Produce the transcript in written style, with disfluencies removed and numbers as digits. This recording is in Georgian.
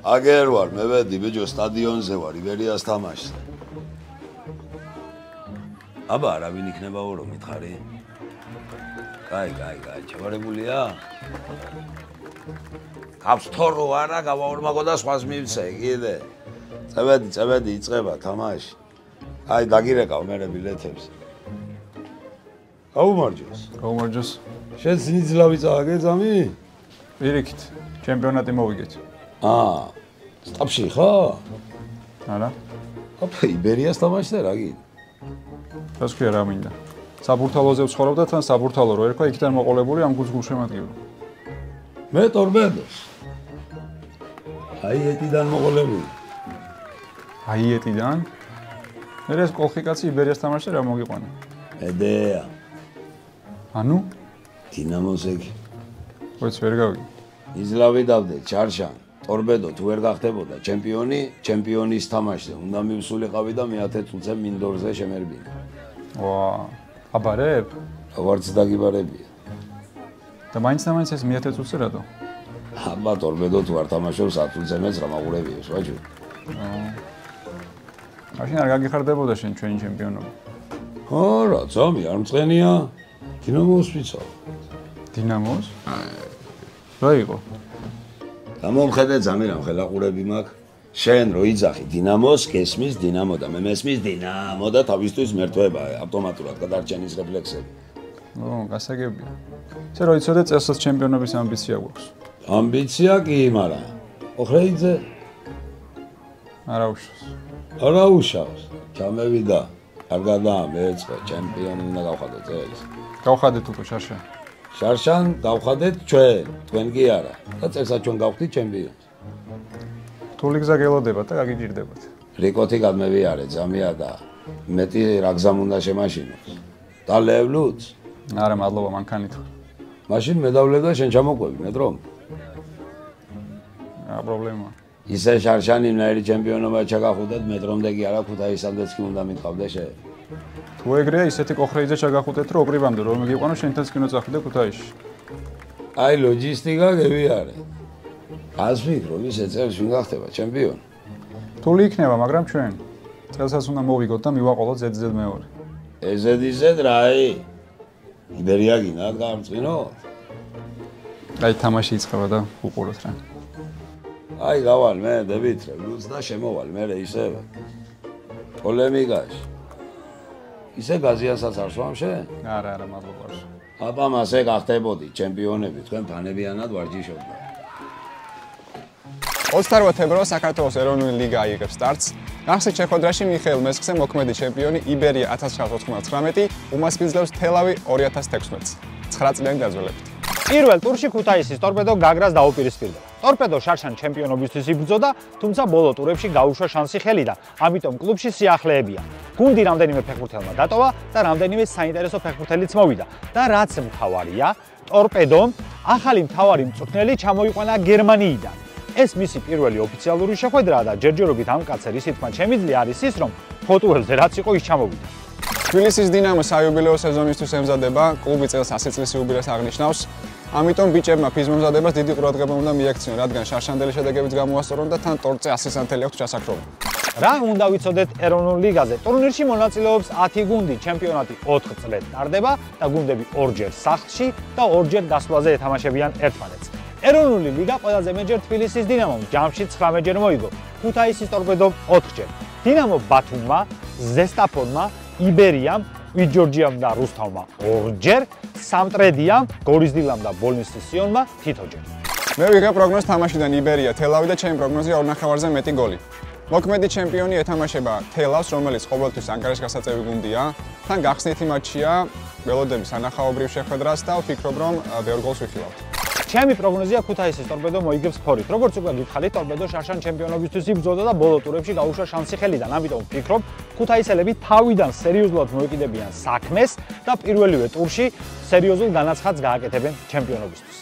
აგერ ვარ, მე ვედი ბიჭო სტადიონზე ვარ, იბერიას თამაშზე. აბა, არავინ იქნებაო რომ მითხარი? კაი, ჩავარებულია? გავს თორო არა, გავაორმაგო და სხვას მივცე, კიდე. წევედი, იწყება თამაში. აი, დაგირეკავ მე ბილეთებს. გაუმარჯოს. შენ სინიძლავი წააგე ძამი? პირიქით, ჩემპიონატი მოვიგეთ. სტაფში ხო? არა. აფა, იბერიას თამაშზე რა გინდა? რას ქვია რა მინდა? საბურთალოზე ვცხოვრობდა თან საბურთალო რო ერქვა იქიდან მოყოლებული ამ გულშემატკივრო. მე ტორპედოს. აიეტიდან მოყოლებული. აიეტიდან? მე ეს კოლხიკაცი იბერიას თამაშზე რა მოგიყვანა? ედეა. ანუ? დინამოს ეგ. ვეც ვერ გავიგე. იზლავი დავდე, ჩარშან, ტორპედო თუ ვერ გახდებოდა ჩემპიონის თამაშზე. უნდა მივსულიყავი და მე-10 წუთზე მინდორზე შემერბინა. ვა, აბარებ? ვარც დაგიბარებია. და მაინც ეს მე-10 წუთზე რატო? აბა ტორპედო თუ არ თამაშობს 10 წუთზე მეც რა მაყურებიებს, ვაჯო. მაშინ არ გაგიხარდებოდა შენ ჩვენი ჩემპიონობა. რა, ძამი არ მწყენია. დინამოს ვიცავ. დინამოს? რა იყო? გამომხედე ძამი რამ ხელაყურები მაქვს. შენ რო იძახი დინამოს, გესმის დინამო და მე მესმის დინამო და თავისთვის მერთვება ავტომატურად გადარჩენის რეფლექსები. გასაგებია. შე რო იცოდე წელსაც ჩემპიონობის ამბიცია გვაქვს. ამბიცია კი, მაგრამ ოხრეიძე არა უშავს. ჩამევიდა. კარგადაა მეწყო ჩემპიონი უნდა გავხადოთ წელს. გავხადეთ უკვე შარშან. შარშან დავხადეთ თქვენ კი არა. და წელსაც ჩვენ გავხდით ჩემპიონს. რთული გზა გელოდება და გაგიჭირდებათ. რიკოთი გადმევიარე ძამია და მეტი რა გზამ უნდა შემაშინოს. და ლევლუც? არა, მადლობა მანქანით. მაშინ მედავლებ და შენ ჩამოყვები მეტრომ. რა პრობლემაა? ისე შარშანი ნაირი ჩემპიონობა ჩაგახუდეთ მეტრომდე კი არა ქუთაისამდეც კი უნდა მიტყავდე შე. თუ ეგრეა ისეთი კოხრეიძე ჩაგახუდეთ რომ ოყრივამდე რომ მიგიყვანო შენთანაც კი უნდა წახვიდე ქუთაისში. აი ლოჯისტიკა გევიარე. ას ვიქრო ისე წელს ვინ გახდება ჩემპიონი? რთული იქნება, მაგრამ ჩვენ წელსაც უნდა მოვიგოთ და მივაყოლოთ ზედიზედ მეორე. ზედიზედ რაი? იბერია გინდათ გამწინოთ? აი თამაში იწყება და უყუროთ რა. აი გავალ მე დებითრე, ლუც და შემოვალ მე ისევე. პოლემიკაში. ისე გაზიანსაც არ სვამ შენ? არა, მადლობა. აბა მასე გახდებოდი ჩემპიონები, თქვენ ფანებიანად ვარჯიშობთ. 28 თებერვალს საქართველოს ეროვნული ლიგა აიღებს სტარტს. ნახსით შეხვედრაში მიხეილ მესხზე მოქმედი ჩემპიონი იბერია 1999, უმასპინძლებს თელავი 2016. 9 წლიანი დაძველებით. პირველ ტურში ქუთაისის ტორპედო გაგრას დაუპირისპირდა. ტორპედო შარშან ჩემპიონობისთვის იბრძოდა, თუმცა ბოლო ტურებში გაუშვა შანსი ხელიდან, ამიტომ კლუბში სიახლეებია. გუნდი რამდენიმე ფეხბურთელმა დატოვა და რამდენიმე საინტერესო ფეხბურთელიც მოვიდა. და რაც მთავარია, ტორპედომ ახალი მთავარი მწვრთნელი ჩამოიყვანა გერმანიიდან. ეს მისი პირველი ოფიციალური შეხვედრაა და ჯერჯერობით ამ კაცზე რის თქმა შემიძლია არის ის, რომ ფოტოებზე რაც იყო ის ჩამოვიდა. თბილისის დინამო საიუბილეო სეზონისთვის ემზადება, კლუბი წელს 100 წლის იუბილეს აღნიშნავს. ამიტომ ბიჭებმა ფიზმომზადებას დიდი ყურადღება უნდა მიაქციონ, რადგან შარშანდელი შედეგებიც გამოასწორონ და თან ტორტზე 100 სანთელი აქვს ჩასაქრობილი. რა უნდა ვიცოდეთ ეროვნულ ლიგაზე? ტურნირში მონაწილეობს 10 გუნდი, ჩემპიონატი 4 წლად ტარდება და გუნდები ორჯერ სახლში და ორჯერ გასვლაზე ეთამაშებიან ერთმანეთს. ეროვნული ლიგა ყველაზე მეტჯერ თბილისის დინამომ ჯამში 19ჯერ მოიგო, ქუთაისის ტორპედომ 4ჯერ. დინამო ბათუმმა, ზესტაფონმა, იბერიამ, ვიჯორჯიამ და რუსთავმა 2ჯერ, სამტრედიამ, გორისდილამ და ბოლნისისიონმა თითოჯერ. მე ვიღებ პროგნოზს თამაშიდან იბერია, თელავი და ჩემი პროგნოზია 2.5-ზე მეტი გოლი. მოქმედი ჩემპიონი ეთამაშება თელავს, რომელიც ყოველთვის ანგარიშ გასაწევი გუნდია. თან გახსნითი მატჩია, ველოდები სანახაობრივ შეხვედრას და ვფიქრობ, რომ ბევრ გოლს ვიხილავთ. ჩემი პროგნოზია ქუთაისის ტორპედო მოიგებს ფორით. როგორც უკვე გითხარით, ტორპედო შარშან ჩემპიონობისთვის იბრძოდა და ბოლო ტურებში გაუშვა შანსი ხელიდან. ამიტომ ვფიქრობ, ქუთაისელები თავიდან სერიოზულად მოეკიდებიან საქმეს და პირველივე ტურში სერიოზულ განაცხადს გააკეთებენ ჩემპიონობისთვის.